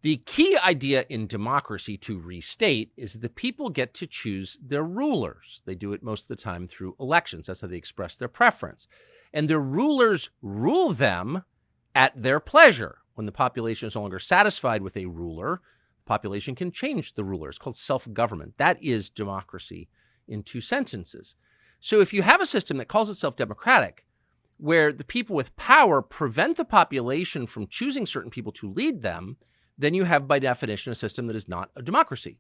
The key idea in democracy, to restate, is the people get to choose their rulers. They do it most of the time through elections. That's how they express their preference. And their rulers rule them at their pleasure. When the population is no longer satisfied with a ruler, the population can change the ruler. It's called self-government. That is democracy in two sentences. So if you have a system that calls itself democratic, where the people with power prevent the population from choosing certain people to lead them, then you have, by definition, a system that is not a democracy.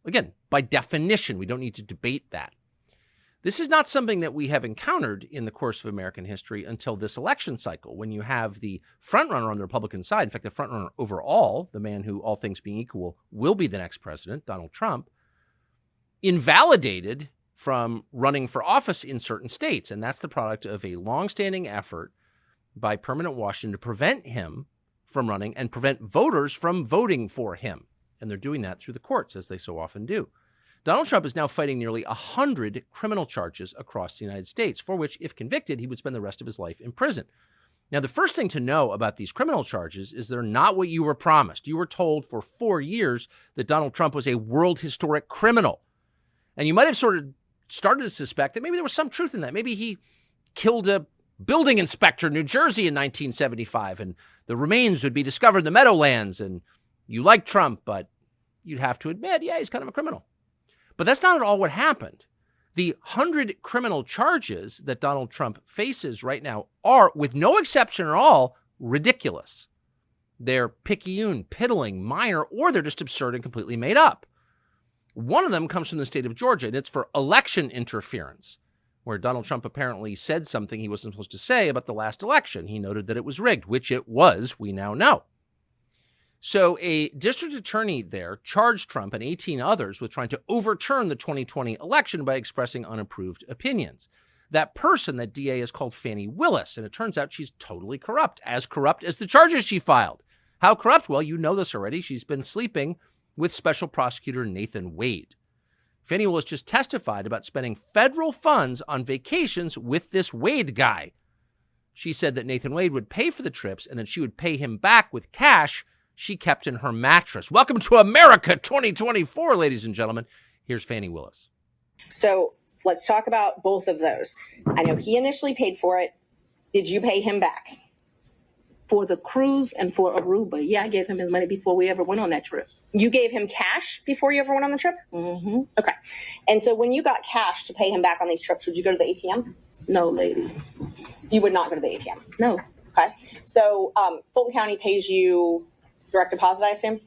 Again, by definition, we don't need to debate that. This is not something that we have encountered in the course of American history until this election cycle, when you have the frontrunner on the Republican side, in fact, the frontrunner overall, the man who, all things being equal, will be the next president, Donald Trump, invalidated from running for office in certain states. And that's the product of a longstanding effort by permanent Washington to prevent him from running and prevent voters from voting for him. And they're doing that through the courts, as they so often do. Donald Trump is now fighting nearly 100 criminal charges across the United States, for which, if convicted, he would spend the rest of his life in prison. Now, the first thing to know about these criminal charges is they're not what you were promised. You were told for 4 years that Donald Trump was a world historic criminal. And you might have sort of started to suspect that maybe there was some truth in that. Maybe he killed a building inspector in New Jersey in 1975, and the remains would be discovered in the Meadowlands, and you like Trump, but you'd have to admit, yeah, he's kind of a criminal. But that's not at all what happened. The 100 criminal charges that Donald Trump faces right now are, with no exception at all, ridiculous. They're picayune, piddling, minor, or they're just absurd and completely made up. One of them comes from the state of Georgia, and it's for election interference, where Donald Trump apparently said something he wasn't supposed to say about the last election. He noted that it was rigged, which it was, we now know. So a district attorney there charged Trump and 18 others with trying to overturn the 2020 election by expressing unapproved opinions. That person, that DA, is called Fani Willis, and it turns out she's totally corrupt as the charges she filed. How corrupt? Well, you know this already. She's been sleeping with Special Prosecutor Nathan Wade. Fani Willis just testified about spending federal funds on vacations with this Wade guy. She said that Nathan Wade would pay for the trips and then she would pay him back with cash she kept in her mattress. Welcome to America 2024, ladies and gentlemen. Here's Fani Willis. So let's talk about both of those. I know he initially paid for it. Did you pay him back? For the cruise and for Aruba. Yeah, I gave him his money before we ever went on that trip. You gave him cash before you ever went on the trip? Mm-hmm. Okay. And so when you got cash to pay him back on these trips, would you go to the ATM? No, lady. You would not go to the ATM? No. Okay. So Fulton County pays you direct deposit, I assume?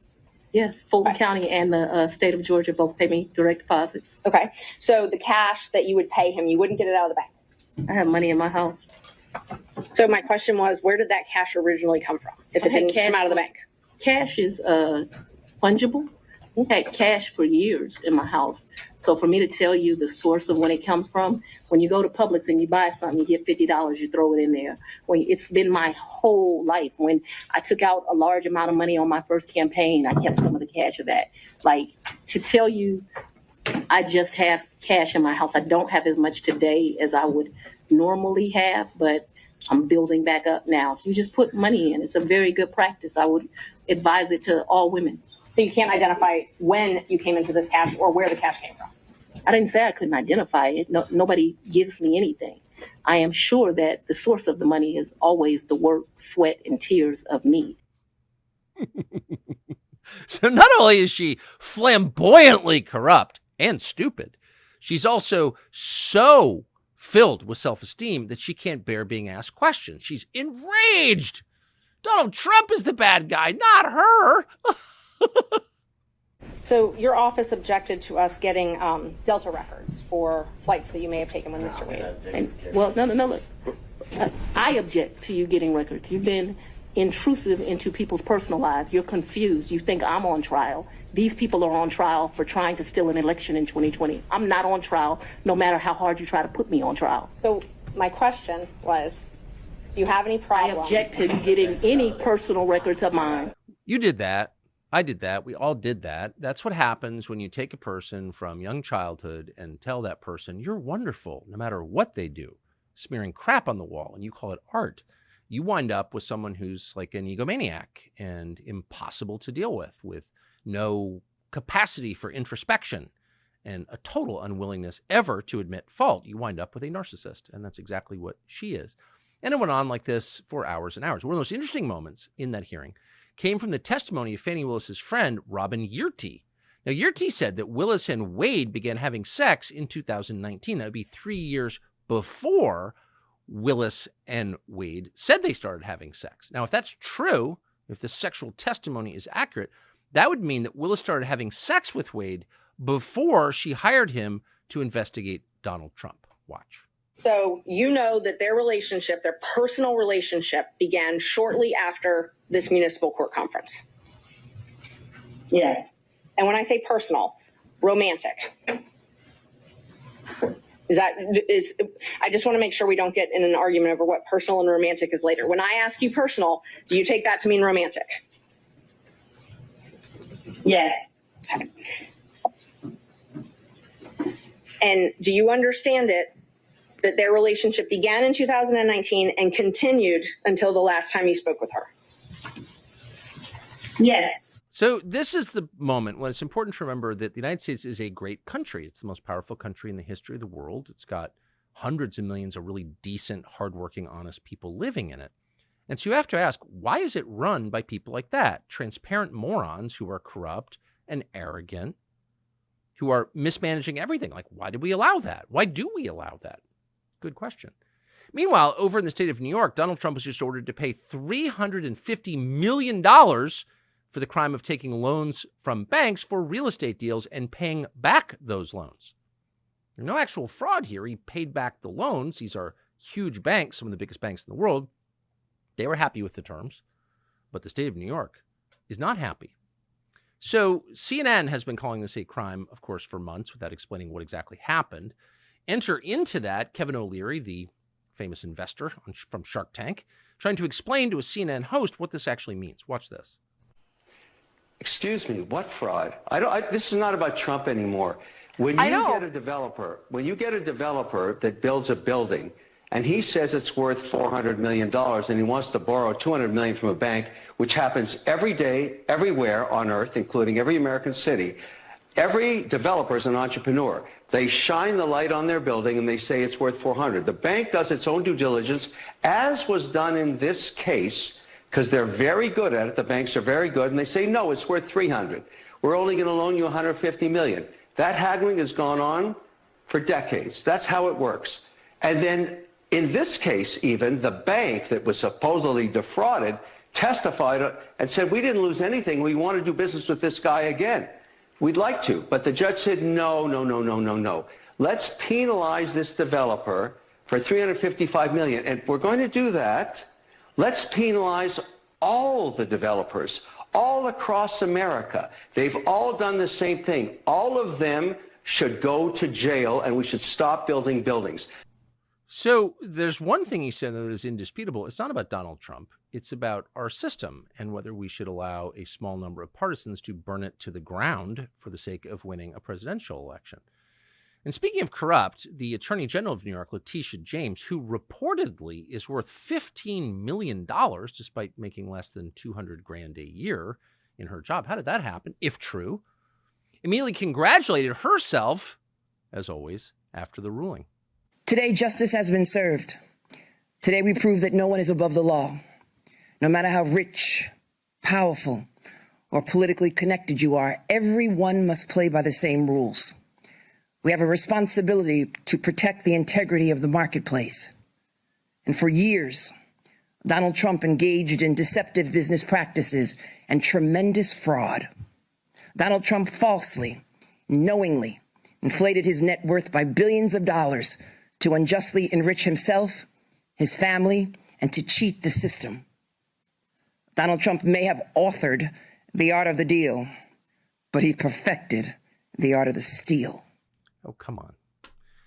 Yes, Fulton County and the state of Georgia both pay me direct deposits. Okay. So the cash that you would pay him, you wouldn't get it out of the bank? I have money in my house. So my question was, where did that cash originally come from if it didn't come out of the bank? Cash is fungible. I had cash for years in my house. So for me to tell you the source of when it comes from, when you go to Publix and you buy something, you get $50, you throw it in there. It's been my whole life. When I took out a large amount of money on my first campaign, I kept some of the cash of that. Like, to tell you, I just have cash in my house. I don't have as much today as I would normally have, but I'm building back up now. So you just put money in. It's a very good practice. I would advise it to all women. So you can't identify when you came into this cash or where the cash came from? I didn't say I couldn't identify it. No, nobody gives me anything. I am sure that the source of the money is always the work, sweat, and tears of me. So not only is she flamboyantly corrupt and stupid, she's also so filled with self-esteem that she can't bear being asked questions. She's enraged. Donald Trump is the bad guy, not her. So your office objected to us getting Delta records for flights that you may have taken with Mr. Wade. No. Look, I object to you getting records. You've been intrusive into people's personal lives. You're confused. You think I'm on trial. These people are on trial for trying to steal an election in 2020. I'm not on trial, no matter how hard you try to put me on trial. So my question was, do you have any problem? I object to getting any personal records of mine. You did that. I did that. We all did that. That's what happens when you take a person from young childhood and tell that person, you're wonderful, no matter what they do, smearing crap on the wall, and you call it art. you wind up with someone who's like an egomaniac and impossible to deal with no capacity for introspection and a total unwillingness ever to admit fault. You wind up with a narcissist, and that's exactly what she is. And it went on like this for hours and hours. One of the most interesting moments in that hearing came from the testimony of Fani Willis's friend, Robin Yearty. Now, Yearty said that Willis and Wade began having sex in 2019. That would be 3 years before Willis and Wade said they started having sex. Now, if that's true, if the sexual testimony is accurate, that would mean that Willis started having sex with Wade before she hired him to investigate Donald Trump. Watch. So you know that their relationship, their personal relationship, began shortly after this municipal court conference. Yes. And when I say personal, romantic. I just want to make sure we don't get in an argument over what personal and romantic is later. When I ask you personal, do you take that to mean romantic? Yes. Okay. And do you understand it that their relationship began in 2019 and continued until the last time you spoke with her? Yes. So this is the moment when it's important to remember that the United States is a great country. It's the most powerful country in the history of the world. It's got hundreds of millions of really decent, hardworking, honest people living in it. And so you have to ask, why is it run by people like that? Transparent morons who are corrupt and arrogant, who are mismanaging everything. Like, why did we allow that? Why do we allow that? Good question. Meanwhile, over in the state of New York, Donald Trump was just ordered to pay $350 million for the crime of taking loans from banks for real estate deals and paying back those loans. There's no actual fraud here. He paid back the loans. These are huge banks, some of the biggest banks in the world. They were happy with the terms, but the state of New York is not happy. So CNN has been calling this a crime, of course, for months without explaining what exactly happened. Enter into that Kevin O'Leary, the famous investor from Shark Tank, trying to explain to a CNN host what this actually means. Watch this. Excuse me, what fraud? This is not about Trump anymore. When you get a developer that builds a building and he says it's worth $400 million and he wants to borrow $200 million from a bank, which happens every day, everywhere on earth, including every American city, every developer is an entrepreneur. They shine the light on their building and they say it's worth 400. The bank does its own due diligence, as was done in this case, because they're very good at it. The banks are very good, and they say, no, it's worth 300. We're only going to loan you 150 million. That haggling has gone on for decades. That's how it works. And then in this case, even the bank that was supposedly defrauded testified and said, we didn't lose anything. We want to do business with this guy again. We'd like to. But the judge said, no. Let's penalize this developer for $355 million. And if we're going to do that, let's penalize all the developers all across America. They've all done the same thing. All of them should go to jail, and we should stop building buildings. So there's one thing he said that is indisputable. It's not about Donald Trump. It's about our system and whether we should allow a small number of partisans to burn it to the ground for the sake of winning a presidential election. And speaking of corrupt, the Attorney General of New York, Letitia James, who reportedly is worth $15 million despite making less than $200,000 a year in her job. How did that happen, if true? Immediately congratulated herself, as always, after the ruling. Today, justice has been served. Today, we prove that no one is above the law. No matter how rich, powerful, or politically connected you are, everyone must play by the same rules. We have a responsibility to protect the integrity of the marketplace. And for years, Donald Trump engaged in deceptive business practices and tremendous fraud. Donald Trump falsely, knowingly, inflated his net worth by billions of dollars to unjustly enrich himself, his family, and to cheat the system. Donald Trump may have authored the art of the deal, but he perfected the art of the steal. Oh, come on.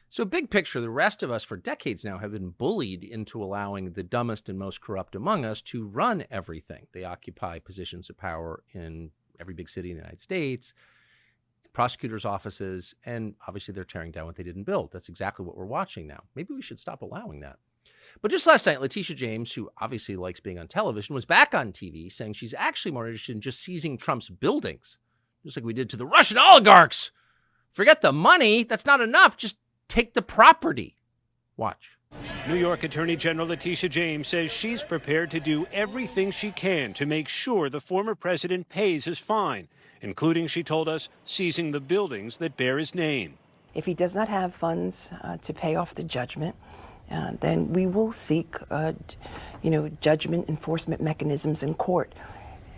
So big picture, the rest of us for decades now have been bullied into allowing the dumbest and most corrupt among us to run everything. They occupy positions of power in every big city in the United States, prosecutors' offices, and obviously they're tearing down what they didn't build. That's exactly what we're watching now. Maybe we should stop allowing that. But just last night, Letitia James, who obviously likes being on television, was back on TV saying she's actually more interested in just seizing Trump's buildings, just like we did to the Russian oligarchs. Forget the money. That's not enough. Just take the property. Watch. New York Attorney General Letitia James says she's prepared to do everything she can to make sure the former president pays his fine, including, she told us, seizing the buildings that bear his name. If he does not have funds to pay off the judgment, then we will seek, judgment enforcement mechanisms in court,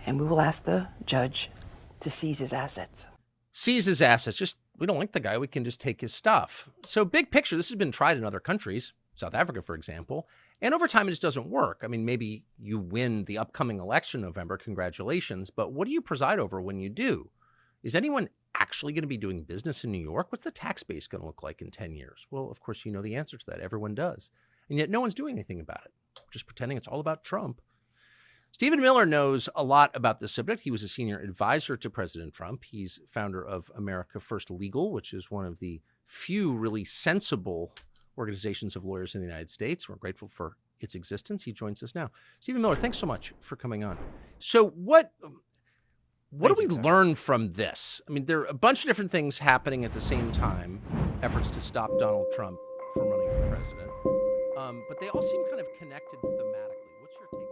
and we will ask the judge to seize his assets. Seize his assets. Just, we don't like the guy. We can just take his stuff. So big picture, this has been tried in other countries, South Africa, for example, and over time it just doesn't work. I mean, maybe you win the upcoming election in November. Congratulations. But what do you preside over when you do? Is anyone actually going to be doing business in New York? What's the tax base going to look like in 10 years? Well, of course, you know the answer to that. Everyone does. And yet no one's doing anything about it, just pretending it's all about Trump. Stephen Miller knows a lot about this subject. He was a senior advisor to President Trump. He's founder of America First Legal, which is one of the few really sensible organizations of lawyers in the United States. We're grateful for its existence. He joins us now. Stephen Miller, thanks so much for coming on. So what do we learn from this? I mean, there are a bunch of different things happening at the same time, efforts to stop Donald Trump from running for president, but they all seem kind of connected thematically. What's your take?